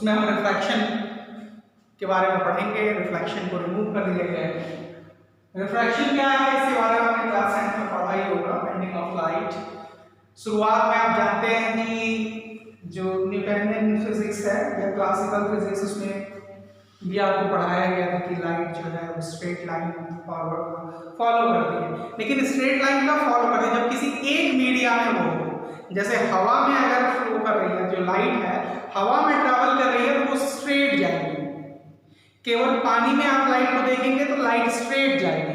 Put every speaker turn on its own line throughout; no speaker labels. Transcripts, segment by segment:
उसमें हम रिफ्रैक्शन के बारे में पढ़ेंगे, रिफ्लेक्शन को रिमूव कर दिया गया है। रिफ्रैक्शन क्या है इसके बारे में हमने क्लास 10 में पढ़ा ही होगा, बेंडिंग ऑफ लाइट। शुरुआत में आप जानते हैं कि जो न्यूटनियन फिजिक्स है या क्लासिकल फिजिक्स, उसमें भी आपको पढ़ाया गया था कि लाइट जो है वो स्ट्रेट लाइन फॉलो करती है, लेकिन स्ट्रेट लाइन का फॉलो करती है जब किसी एक मीडिया में हो, जैसे हवा में अगर फ्लो कर रही है, जो लाइट है हवा में ट्रैवल कर रही है तो वो स्ट्रेट जाएगी। केवल पानी में आप लाइट को देखेंगे तो लाइट स्ट्रेट जाएगी,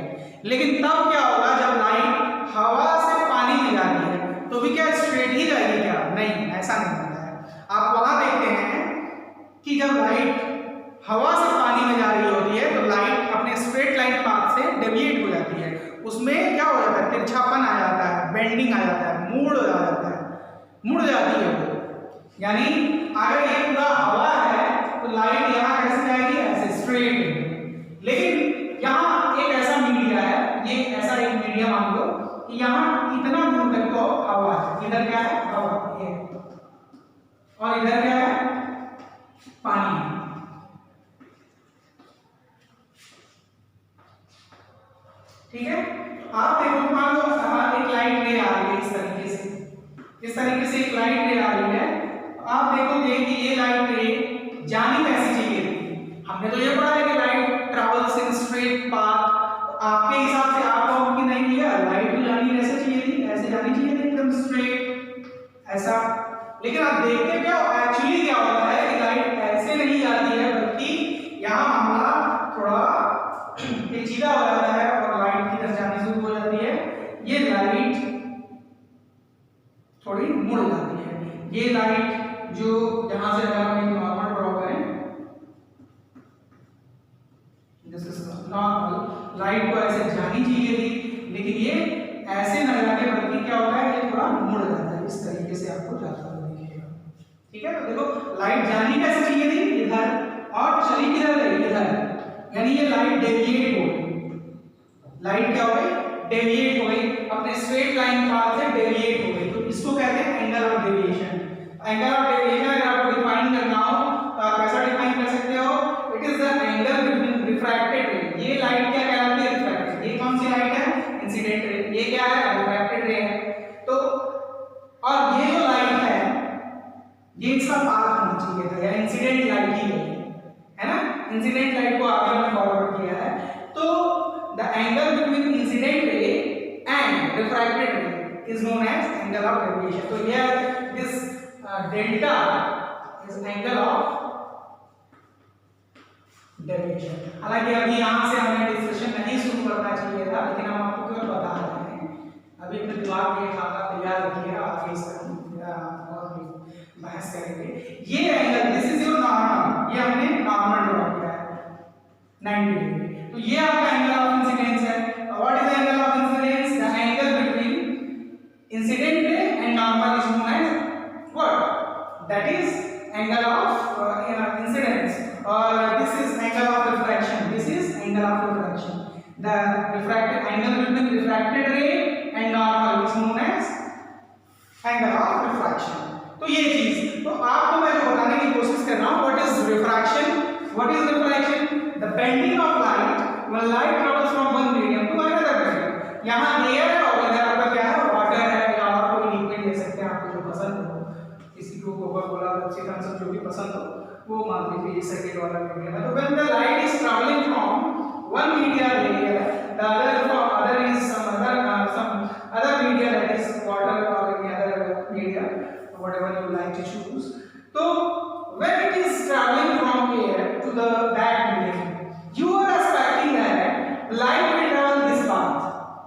लेकिन तब क्या होगा जब लाइट हवा से पानी में जाती है तो भी क्या स्ट्रेट ही जाएगी क्या? नहीं, ऐसा नहीं होता है। आप वहां देखते हैं कि जब लाइट हवा से पानी में जा रही होती है तो लाइट अपने स्ट्रेट लाइन पाथ से डेविएट हो जाती है, उसमें क्या हो जाता है, तिरछापन आ जाता है, बेंडिंग आ जाता है, मूड आ जाता है, मुड़ जाती है वो। यानी अगर ये पूरा हवा है तो लाइट यहाँ कैसे जाएगी? ऐसे स्ट्रेट। लेकिन यहाँ एक ऐसा मीडिया है, ये ऐसा एक मीडिया मान लो कि यहाँ इतना दूर तक तो हवा है, इधर क्या है? हवा, ये, और इधर क्या है? पानी। ठीक है, आप देखो, मान लो एक लाइट रे आ रही है इस तरीके से, इस तरीके से एक लाइट रे आ रही है, आप देखोगे कि ये लाइट रे जानी कैसी चाहिए थी? हमने तो ये पढ़ा है कि light travels in straight path. आपके हिसाब से आप कहोगे कि नहीं भैया लाइट तो जानी कैसे चाहिए थी? ऐसे जानी चाहिए थी, एकदम स्ट्रेट ऐसा। लेकिन आप देखते क्या एक्चुअली क्या होता है कि लाइट ऐसे नहीं जाती है, बल्कि यहाँ हमारा थोड़ा पेचीदा हो जाता है और लाइट की तरफ जानी शुरू हो जाती है। ये लाइट थोड़ी मुड़ जाती है। ये लाइट जो यहां से अगर हम एक नॉर्मल ड्रॉ करें, दिस इज नॉर्मल, लाइट को ऐसे जानी चाहिए थी, लेकिन ये ऐसे न जाके बल्कि क्या होता है, ये थोड़ा मुड़ जाता है, इस तरीके से आपको जाता हुआ दिखेगा। ठीक है, तो देखो लाइट जानी कैसे चाहिए थी? इधर, और चली किधर गई? इधर। यानी ये लाइट डेविएट हो गई। लाइट क्या हो गई? डेविएट हो गई, अपने स्ट्रेट लाइन पाथ से डेविएट हो गई, तो इसको कहते हैं angle of deviation. Angle of deviation अगर आपको डिफाइन करना हो तो आप कैसा डिफाइन कर सकते हो? It is the angle between refracted रे। ये लाइट क्या कहलाती है? रिफ्रैक्टेड। ये कौन सी लाइट है? Incident ray. ये क्या है? रिफ्रैक्टेड रे है। तो और ये जो लाइट है ये इसका पाथ होना चाहिए था, या इंसिडेंट लाइट ही है ना, इंसिडेंट लाइट को आगे हमने फॉरवर्ड किया है। तो the angle between incident ray and refracted ray is known as angle of deviation. तो here this delta is angle of deviation. हालांकि अभी यहां से हमें डिस्कशन नहीं शुरू करना चाहिए था, लेकिन हम आपको क्यों बता रहे हैं। अभी अपने दिमाग में खाका तैयार रखिए, आगे इसका और भी बहस करेंगे। ये angle, this is your normal, ये हमने नॉर्मल ड्रॉ किया है 90 डिग्री, तो ये आपका एंगल ऑफ इंसिडेंस है। What is the angle of incidence? The angle between incident ray and normal is known as what? That is angle of incidence, और this is angle of refraction, this is angle of refraction. The refracted angle between refracted ray and normal is known as angle of refraction. तो ये चीज तो आपको मैं जो बताने की कोशिश कर रहा हूं, what is refraction? What is refraction? The bending of light when light travels from one medium to another medium. यहां एयर है और इधर आपका क्या है? वाटर है, या और कोई लिक्विड ले सकते हैं आपको जो पसंद हो, किसी को Coca Cola, Pepsi, Thums Up जो भी पसंद हो वो मान लीजिए ये सर्किट वाला मीडियम है। तो when the light is travelling from one media layer the other is some other media, that is water or any other media, whatever you like to choose. So when it is traveling from here to that medium, you are expecting that light will travel this path,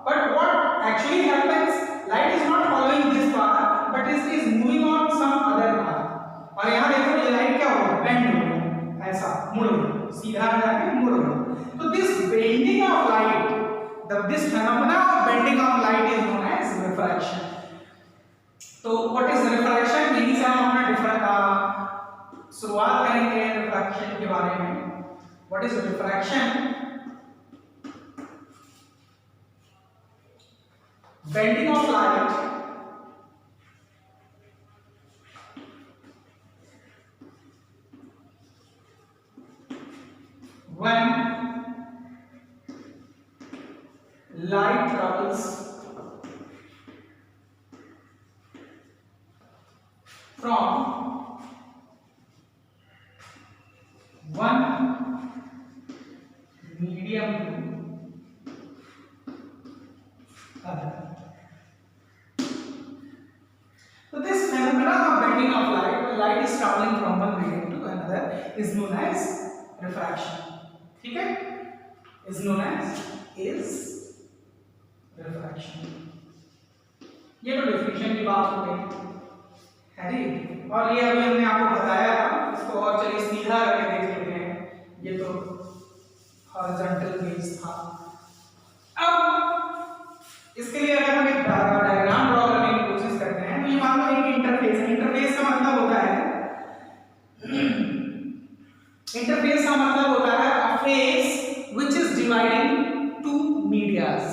but what actually happens, light is not following this path but it is moving on some other path. और यहाँ देखो ये light क्या हो गया? Bend हो गया, ऐसा मुड़ गया, सीधा जाके मुड़ गया। तो this bending of light, this phenomena of bending of light is known as refraction. तो what is refraction? यही से हम अपना शुरुआत करेंगे रिफ्रैक्शन के बारे में। What is refraction? Bending of light light travels from one medium to other. So this phenomena of bending of light, when light is traveling from one medium to another, is known as refraction. ठीक है? Is known as refraction. ये तो definition की बात हो गई है जी, और ये अभी हमने आपको बताया था, इसको और चलिए सीधा करके देख लेते हैं। ये तो हॉरिजॉन्टल बेस था। अब इसके लिए अगर हम एक डायग्राम ड्रॉ करने की कोशिश करते हैं, तो ये मान लो एक इंटरफेस है। इंटरफेस का मतलब होता है a face which is dividing two medias।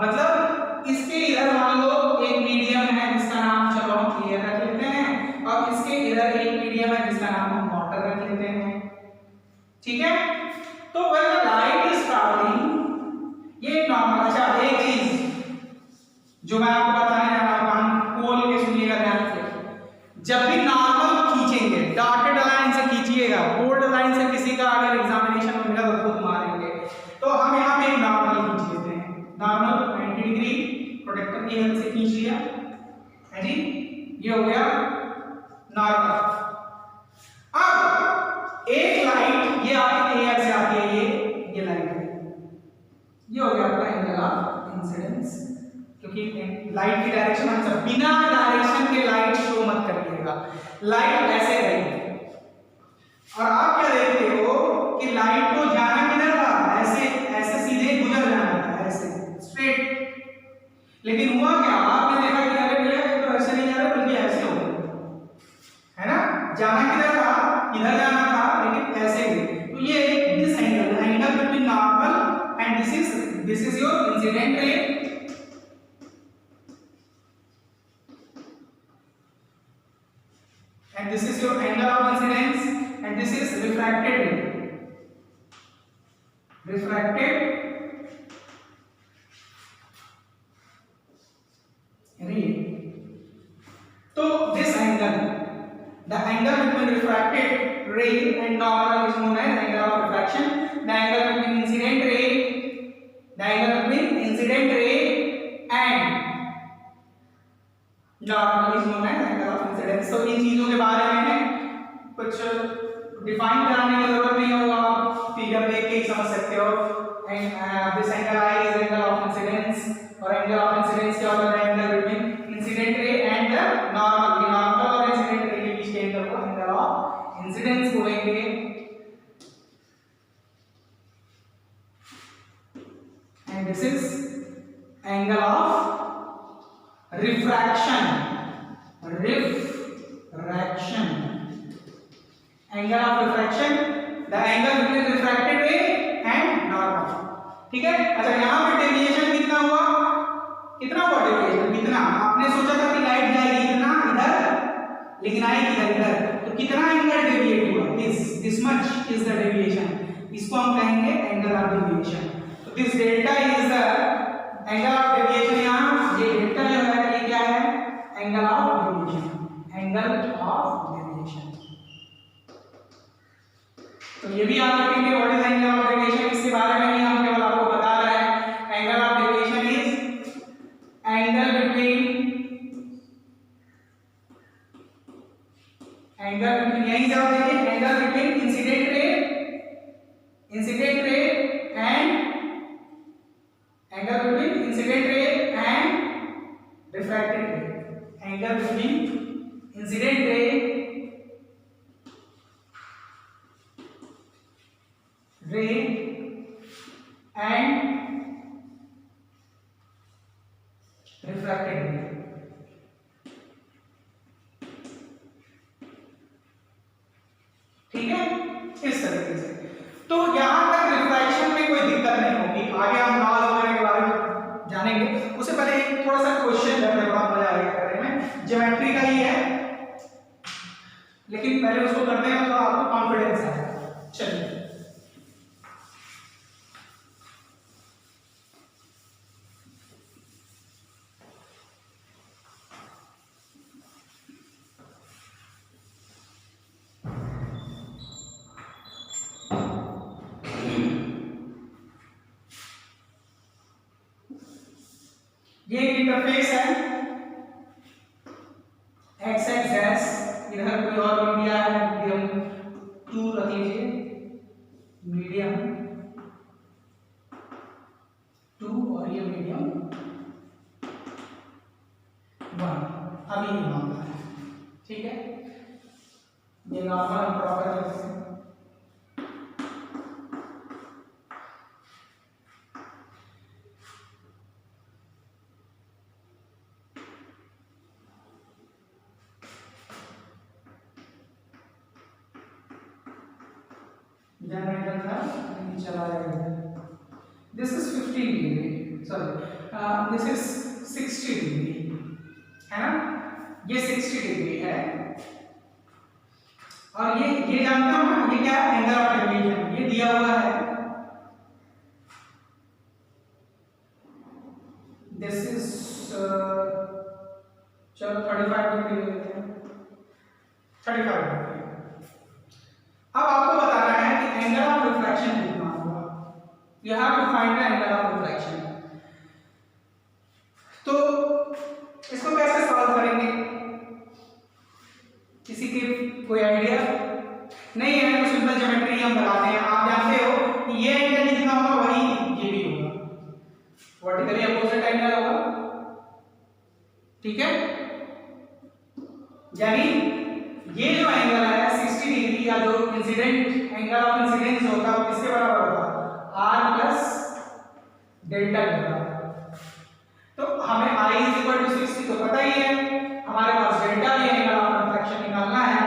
मतलब इसके इधर मान लो एक मीडियम है जिसका नाम चलो हम एयर रख लेते हैं, और इसके इधर एक मीडियम है जिसका नाम हम वाटर रख लेते हैं। ठीक है? तो when the light is traveling, ये नॉर्मल, अच्छा एक चीज जो मैं आपको बताने जा रहा हूं, कान खोल के सुनिएगा ध्यान से। जब भी नॉर्मल खींचेंगे, डॉटेड लाइन से खींचिएगा, बोल्ड लाइन से किसी का अगर एग्जामिनेशन में मिला तो खुद मारेंगे। तो हम यहाँ पे एक नॉर्मल खींच लेते हैं। नॉर्मल 90 डिग्री प्रोटेक्टर की हेल्प से खींच लिया है जी, ये हो गया नॉर्मल। अब एक लाइट ये आपके एयर से आती है, ये लाइट है, ये हो गया आपका एंगल ऑफ इंसिडेंस। क्योंकि लाइट की डायरेक्शन हम सब बिना डायरेक्शन के लाइट शो मत करिएगा, लाइट ऐसे रहेगी। और आप क्या देखते हो कि लाइट को जाना किधर था, ऐसे ऐसे सीधे गुजर जाना था, ऐसे स्ट्रेट। लेकिन हुआ क्या, आपने देखा कि अरे भैया ये तो ऐसे नहीं जा रहा बल्कि ऐसे हो गया, है ना? जाना किधर था, इधर जाना था, लेकिन ऐसे हुए। तो ये this angle, angle between normal and this is your incident ray, and this is your angle of incidence, and this is refracted ray, तो this angle, the angle between refracted ray and normal is known as angle of refraction. The angle between incident ray and normal is known as angle of incidence. तो इन चीजों के बारे में कुछ define कराने की जरूरत नहीं होगा, आप फिगर देख के ही समझ सकते हो। This angle I is angle of incidence, और एंगल ऑफ इंसिडेंस क्या होता है, angle between incident ray and the normal. Normal और इंसिडेंट रे के बीच के एंगल को एंगल ऑफ इंसिडेंस बोलेंगे। And this is angle of refraction, angle of refraction, the angle between refracted ray and normal। ठीक है? अच्छा, यहाँ पे डेविएशन कितना हुआ, डेविएशन कितना? आपने सोचा था कि लाइट जाएगी इतना इधर, लेकिन आई इधर, तो कितना एंगल डेविएट हुआ? this much is the deviation। इसको हम कहेंगे एंगल ऑफ डेविएशन। तो this delta is the angle of deviation. यहाँ ये डेल्टा जो है ये क्या है, एंगल ऑफ डेविएशन, तो ये भी आप देखेंगे what is angle of deviation. इसके बारे में ही हम केवल आपको बता रहे हैं। Angle of deviation is angle between यही जवाब देंगे, angle between incident ray and angle between incident ray and refracted रे, angle between incident ray and refracted रे। ठीक है, इस तरीके से। तो यहां तक रिफ्रैक्शन में कोई दिक्कत नहीं होगी। आगे हम लॉज वगैरह के बारे में जानेंगे। ये एक इंटरफेस है एक्स एक्स डैश, इधर कोई और मीडिया है, मीडियम 2 रख लीजिए, मीडियम 2 और ये मीडियम 1। अभी ये मामला है, ठीक है। ये नॉर्मल हम प्रॉपर करते हैं। जनरेटर था चला जाएगा। This is 15 degree, sorry this is 60 degree, है ना। ये 60 डिग्री है और ये जानते हो ना, ये क्या है, एंगल ऑफ डेविएशन। ये दिया हुआ है, दिस इज चलो 35 डिग्री लेते हैं, 35 डिग्री। अब आपको बताना है कि एंगल ऑफ रिफ्रैक्शन कितना होगा। You have to find the angle of refraction. तो इसको कैसे सॉल्व करेंगे, किसी के कोई आइडिया नहीं है? तो सिंपल ज्योमेट्री हम लगाते हैं। आप जानते हो कि ये एंगल जितना होगा वही ये भी होगा, वर्टिकली अपोजिट एंगल होगा, ठीक है। यानी ये जो एंगल है 60 डिग्री का, जो इंसिडेंट एंगल ऑफ इंसिडेंस होगा वो किसके बराबर होगा, r प्लस डेल्टा के बराबर। तो हमें i = 60 तो पता ही है, हमारे पास डेल्टा भी एंगल ऑफ रिफ्रैक्शन निकालना है।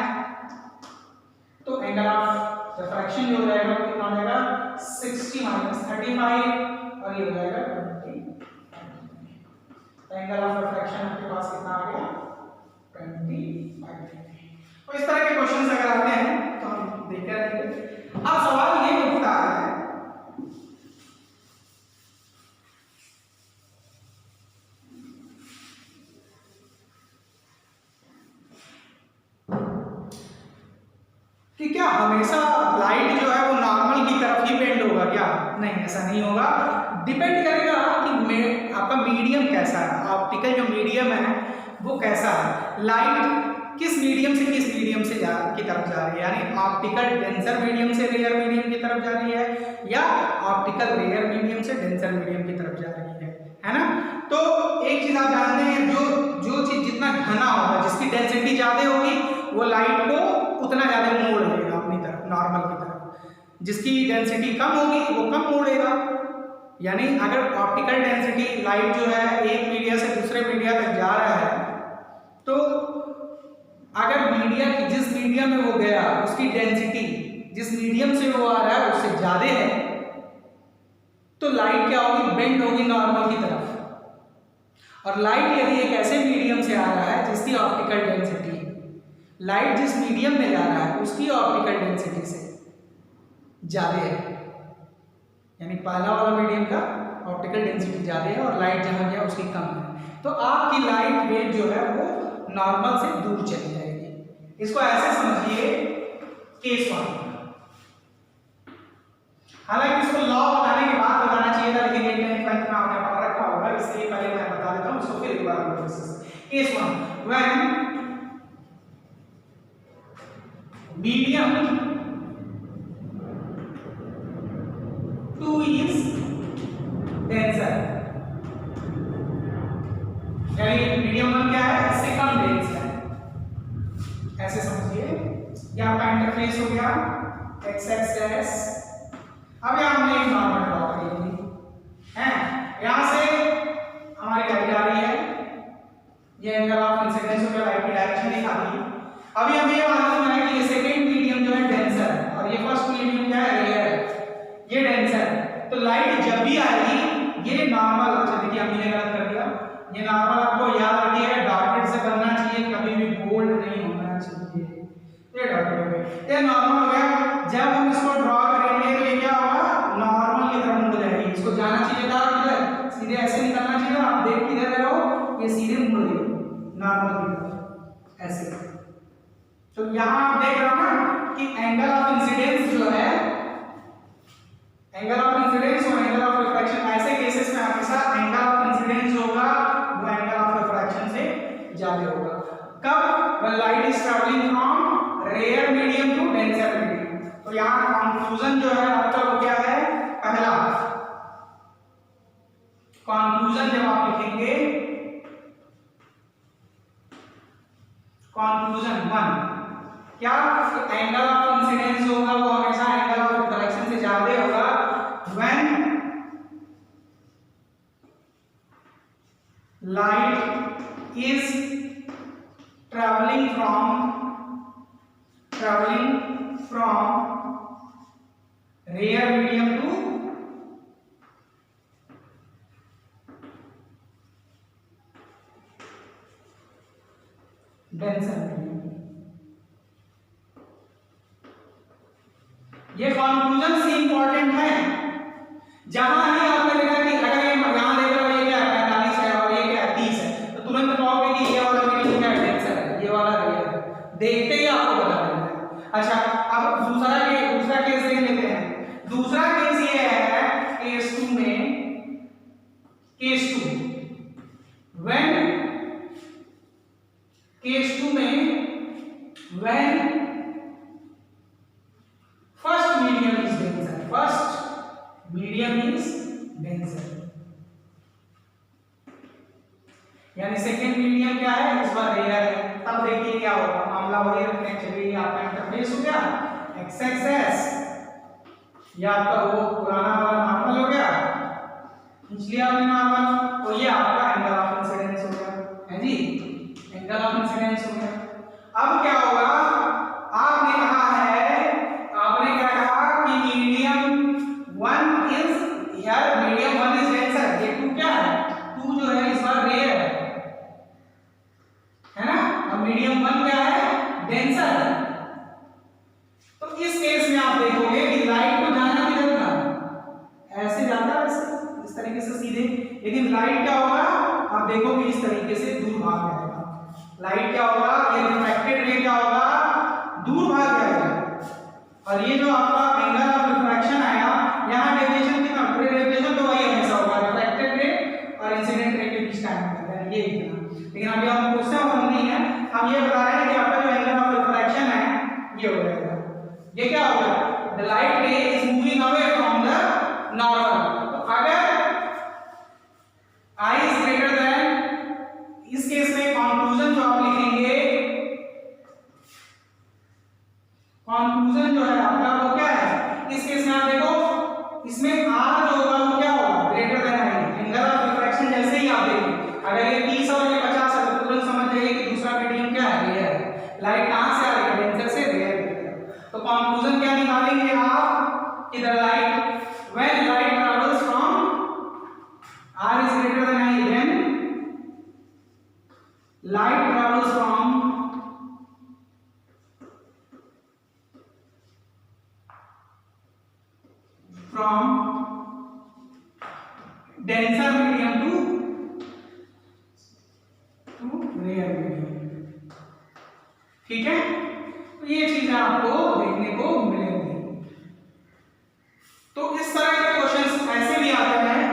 तो एंगल ऑफ रिफ्रैक्शन जो हो जाएगा वो कितना हो जाएगा, 60 - 35 और ये हो जाएगा 20। एंगल ऑफ रिफ्रैक्शन आपके पास कितना आ गया, 25। तो इस तरह के क्वेश्चंस अगर आते हैं तो हम देखते रहेंगे। अब सवाल ये उठता है कि क्या हमेशा लाइट जो है वो नॉर्मल की तरफ ही बेंड होगा क्या? नहीं, ऐसा नहीं होगा। डिपेंड करेगा कि आपका मीडियम कैसा है, ऑप्टिकल जो मीडियम है वो कैसा है। लाइट किस मीडियम से किस मीडियम से की तरफ जा रही है, यानी ऑप्टिकल डेंसर मीडियम से रेयर मीडियम की तरफ जा रही है या ऑप्टिकल रेयर मीडियम से डेंसर मीडियम की तरफ जा रही है ना। तो एक चीज आप जानते हैं, जो चीज जितना घना होगा, जिसकी डेंसिटी ज्यादा होगी वो लाइट को उतना ज्यादा मोड़ लेगा अपनी तरफ, नॉर्मल की तरफ। जिसकी डेंसिटी कम होगी वो कम मोड़ेगा। यानी अगर ऑप्टिकल डेंसिटी लाइट जो है एक मीडिया से दूसरे मीडिया तक जा रहा है, तो अगर मीडिया की जिस मीडियम में वो गया उसकी डेंसिटी जिस मीडियम से वो आ रहा है उससे ज्यादा है, तो लाइट क्या होगी, बेंड होगी नॉर्मल की तरफ। और लाइट यदि एक ऐसे मीडियम से आ रहा है जिसकी ऑप्टिकल डेंसिटी, लाइट जिस मीडियम में जा रहा है उसकी ऑप्टिकल डेंसिटी से ज्यादा है, यानी पहला वाला मीडियम का ऑप्टिकल डेंसिटी ज्यादा है और लाइट जहां गया उसकी कम है, तो आपकी लाइट वेव जो है वो नॉर्मल से दूर चली जाएगी। इसको ऐसे समझिए, केस 1। हालांकि इसको लॉ बताने के बाद बताना चाहिए था, लेकिन ये 10th में आपने पढ़ रखा होगा, इसलिए पहले मैं बता देता हूं इसको, फिर एक बार case 1। When medium 2 is denser, यानी मीडियम 1 क्या है, इससे कम डेंस है, ऐसे समझिए। ये आपका इंटरफेस हो गया x x डैश। अब यहां हमने एक नॉर्मल ड्रॉ करी है, यहां से हमारी लाइट आ रही है, ये एंगल ऑफ इंसिडेंस हो गया, लाइट की डायरेक्शन दिखा दी। अभी हमें ये मालूम है कि ये सेकंड मीडियम जो है डेंसर है और ये फर्स्ट मीडियम क्या है, रेयर है, ये डेंसर। तो लाइट जब भी आएगी ये नॉर्मल, अच्छा देखिए हमने गलत कर दिया, ये नॉर्मल आपको याद रखिएगा, डॉटेड से बनना चाहिए, कभी भी बोल्ड नहीं होना चाहिए। ये डॉटेड हो गया, ये नॉर्मल हो गया। जब हम इसको ड्रॉ करेंगे तो ये क्या होगा, नॉर्मल की तरफ मुड़ जाएगी। इसको जाना चाहिए था इधर, सीधे ऐसे निकलना चाहिए था, आप देख किधर रहे हो, ये सीधे मुड़ गई नॉर्मल की तरफ ऐसे। तो यहां आप देख रहे हो ना कि एंगल ऑफ इंसिडेंस जो है, एंगल ऑफ इंसिडेंस और एंगल ऑफ रिफ्रैक्शन, ऐसे केसेस में हमेशा एंगल ऑफ इंसिडेंस होगा वो एंगल ऑफ रिफ्रैक्शन से ज्यादा होगा। कब? When light is travelling from rare medium to denser medium. तो यहाँ कंक्लूजन जो है आपका वो क्या है? पहला कंक्लूजन जब आप लिखेंगे, कंक्लूजन 1 क्या? एंगल ऑफ इंसिडेंस होगा वो हमेशा एंगल ऑफ रिफ्रैक्शन से ज्यादा होगा when light is traveling from rare medium to denser medium। ये कंक्लूजन से इंपॉर्टेंट है। जहां ही आपने देखा कि अगर ये यहां देख रहे हो ये क्या है 45 है और ये क्या है 30 है, तो तुरंत कहोगे कि ये वाला मीडियम क्या है? डेंसर है, ये वाला रेयर है। देखते ही आपको बता देना है। अच्छा, अब दूसरा केस देख लेते हैं। दूसरा केस ये है केस 2 में, case 2 when first medium is denser, first medium is denser, यानी सेकेंड मीडियम क्या है? इस बार रेयर है। तब देखिए क्या होगा, मामला वही रखते हैं। चलिए आपका इंटरफेस हो गया एक्स एक्सेस, या आपका वो पुराना वाला नॉर्मल हो गया, निचली आपने नॉर्मल, तो ये आपका एंगल ऑफ इंसिडेंस हो गया है जी, एंगल ऑफ इंसिडेंस हो गया। अब क्या होगा? आपने क्या कहा कि मीडियम 1 इज यार, मीडियम 1 इज डेंसर, ये 2 क्या है? 2 जो है इस बार रेयर है ना। अब मीडियम 1 क्या है? डेंसर है। तो इस केस में आप देखोगे कि लाइट को जाना किधर था? ऐसे जाता है, इस तरीके से सीधे, लेकिन लाइट क्या होगा? आप देखोगे इस तरीके से दूर भाग जाएगा। लाइट क्या होगा? ये रिफ्रैक्टेड रे क्या होगा? दूर भाग जाएगा। और ये जो आपका एंगल ऑफ रिफ्रैक्शन आया, यहाँ डेविएशन कितना? डेविएशन तो वही हमेशा होगा, रिफ्रैक्टेड रे और इंसिडेंट रे के बीच का एंगल है ये इतना। लेकिन अभी हम क्वेश्चन हम नहीं है, हम ये बता रहे हैं कि आपका जो एंगल ऑफ रिफ्रैक्शन है ये हो जाएगा। ये क्या होगा? द लाइट रे is moving away from the normal. तो अगर I is greater than, इस केस में कंक्लूजन जो आप लिखेंगे, कंक्लूजन जो है आपका वो क्या है? इस केस में आप देखो, इसमें R जो होगा वो क्या होगा? Greater than I। Angle of refraction जैसे ही आप देखेंगे, अगर ये 30 और ये 50 है तो तुरंत समझ जाइए कि दूसरा मीडियम क्या है? रेयर है। लाइट कहां से आ रही है? डेंसर से, रेयर। तो कंक्लूजन क्या निकालेंगे आप कि the light when light travels from R is greater than I, when light travels from denser medium to rare medium। ठीक है, तो ये चीजें आपको देखने को मिलेंगी। तो इस तरह के क्वेश्चंस ऐसे भी आते हैं।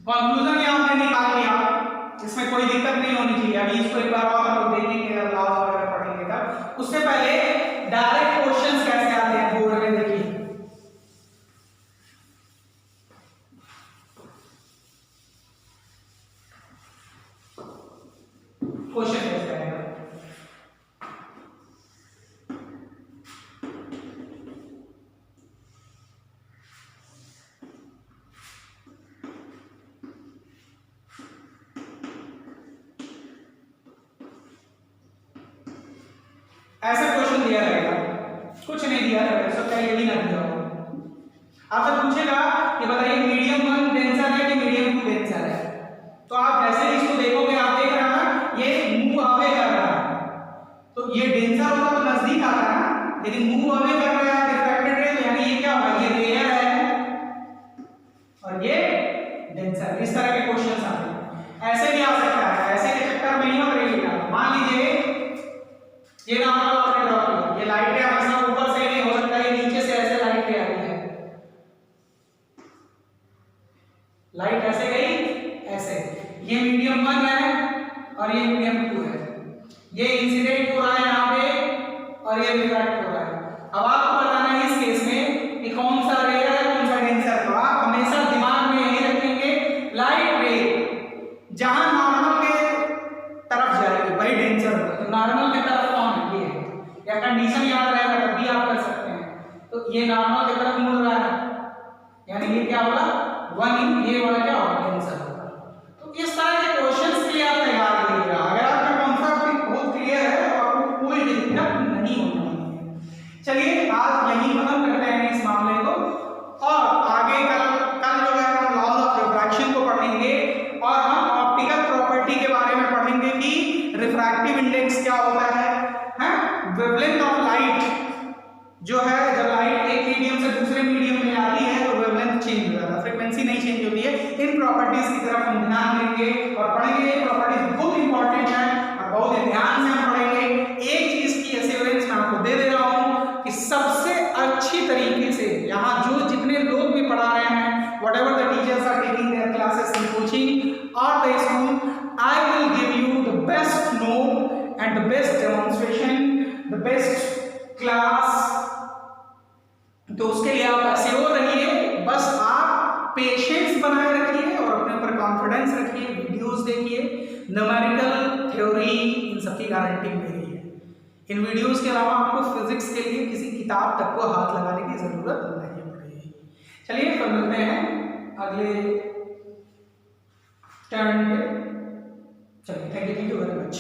कंक्लूजन ये आपने निकाल लिया, इसमें कोई दिक्कत नहीं होनी चाहिए। अभी इसको एक बार और हम लोग देखेंगे, लॉज वगैरह पढ़ेंगे तब। उससे पहले डायरेक्ट क्वेश्चंस कैसे आते हैं बोर्ड में, देखिए। क्वेश्चन कैसे आएगा? ऐसा क्वेश्चन दिया रहेगा, कुछ नहीं दिया रहेगा, सब पहले भी ना दिया होगा। आपसे पूछेगा कि बताइए मीडियम 1 डेंसर है कि मीडियम 2 डेंसर है। तो आप जैसे ही इसको देखोगे, आप देख रहे हैं ये मूव अवे कर रहा है, तो ये डेंसर होगा तो नजदीक आ रहा है, लेकिन मूव अवे कर रहा है रिफ्रैक्टेड रे, तो यानी ये क्या होगा? ये रेयर है और ये डेंसर। इस तरह के क्वेश्चंस आते हैं। ऐसे भी आ सकता है, ऐसे के चक्कर में नहीं होगा। मान लीजिए ये नॉर्मल आपने ड्रॉ किया, ये लाइट रे हमेशा ऊपर से नहीं हो सकता, ये नीचे से ऐसे लाइट रे आ रही है, लाइट ऐसे गई, ऐसे, ये मीडियम 1 है और ये मीडियम 2 है, ये इंसिडेंट हो रहा है यहाँ पे और ये रिफ्रैक्ट हो रहा है। अब आपको बताना है इस केस में कि कौन सा रेयर है कौन सा डेंसर। तो आप हमेशा दिमाग में यही रखेंगे, लाइट रे जहां नॉर्मल के तरफ जाएगी वही डेंसर होगा। तो नॉर्मल की तरफ कौन है, ये है, या कंडीशन याद रहेगा तब भी आप कर सकते हैं। तो ये नॉर्मल की तरफ मुड़ रहा है, यानी ये क्या होगा 1 इन, ये वाला क्या होगा डेंसर होगा। तो इस तरह के क्वेश्चंस के लिए आप तैयार रहिएगा। अगर आपका कॉन्सेप्ट बहुत क्लियर है तो आपको कोई दिक्कत नहीं होने वाली है। चलिए आज यही खत्म करते हैं इस मामले को, और आगे कल जो है हम लॉज ऑफ रिफ्रैक्शन को पढ़ेंगे और हम ऑप्टिकल प्रॉपर्टी के बारे में पढ़ेंगे कि रिफ्रैक्टिव इंडेक्स क्या होता है, वेवलेंथ ऑफ लाइट जो है, जब लाइट एक मीडियम से दूसरे मीडियम में आती है तो वेवलेंथ चेंज हो जाता है, फ्रीक्वेंसी नहीं चेंज होती है। इन प्रॉपर्टीज की तरफ हम ध्यान देंगे और पढ़ेंगे। ये प्रॉपर्टीज बहुत इंपॉर्टेंट है और बहुत ही ध्यान से हम पढ़ेंगे। एक चीज की एश्योरेंस मैं आपको दे दे रहा हूं कि सबसे अच्छी तरीके से यहाँ जो जितने लोग भी पढ़ा रहे हैं, whatever the teachers are taking their classes in coaching or the school, I will give you the best note and the best demonstration, the best class। तो उसके लिए आप ऐसे हो रहिए, बस आप पेशेंस बनाए रखिए और अपने ऊपर कॉन्फिडेंस रखिए, वीडियोस देखिए, न्यूमेरिकल थ्योरी इन सब की गारंटी मेरी है। इन वीडियोस के अलावा आपको फिजिक्स के लिए किसी किताब तक को हाथ लगाने की जरूरत नहीं पड़ेगी। चलिए फिर मिलते हैं अगले टर्न पे। चलिए थैंक यू वेरी मच।